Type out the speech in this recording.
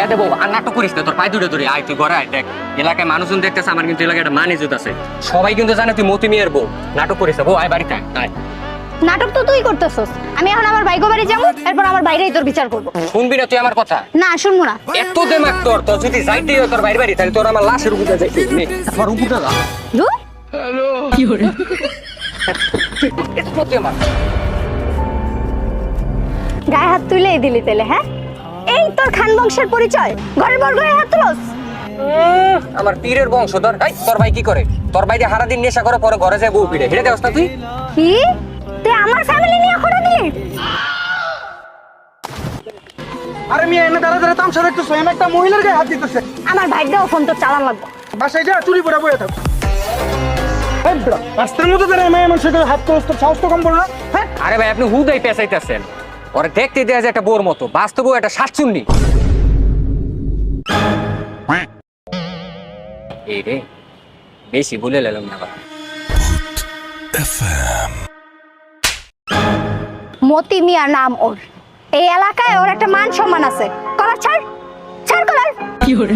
এতে বউ আর নাটক করিস না, তোর পায়ে দুটো ধরে আয়, তুই ঘরে আয়। দেখ এলাকায় মানুষজন দেখতেছে, আমার কিন্তু এলাকায় একটা মান ইজ্জত আছে, সবাই কিন্তু জানে তুই মতি মিয়ার বউ। নাটক করিস না বউ, আয় বাড়িতে আয়। নাটক তো তুই করতেছস। আমি এখন আমার ভাইগো বাড়ি যাবো, এরপর আমার বাইরেই তোর বিচার করবো। শুনবি না তুই আমার কথা? না শুনবো না। এত দেমাক তোর, তোর যদি যাইতে হয় তোর বাইরে বাড়ি, তাহলে তোর আমার লাশের উপরে যাইতে আমার উপরে যা। ধুর। কি করে আমার গায়ে হাত তুলেই দিলি তেলে? হ্যাঁ, এই তোর খান বংশের পরিচয়? ঘরের বড় গায়ে হাত তুলস? আমার পীরের বংশধর। এই তোর ভাই কি করে? তোর ভাই যে হারা দিন নেশা করে, পরে ঘরে যায় বউ পিড়ে, হেঁটে দেওয়াস না তুই? কি তুই আমার ফ্যামিলি নিয়ে খোঁড়া দিলি? আরে মিয়া এনে দাঁড়া দাঁড়া তামসা দেখতেছো, এনে একটা মহিলার গায়ে হাত দিতেছে। আমার ভাইটাও ফোন তো চালান লাগবে। বাসায় যা চুরি করে বয়ে থাকো। এই বুড়া, রাস্তার মধ্যে দাঁড়ায় মেয়ে মানুষের গায়ে হাত তোলস, তোর সাহস তো কম বল না? হ্যাঁ আরে ভাই আপনি হুদাই পেঁচাইতেছেন, ওরা দেখতে দেয়া যায় একটা বোর মতো, বাস্তব একটা শাকচুন্নি। এই রে বেশি বলে লেলাম না। মতি মিয়া নাম ওর, এই এলাকায় ওর একটা মান সম্মান আছে। কলার ছাড়, ছাড় কলার। কি করে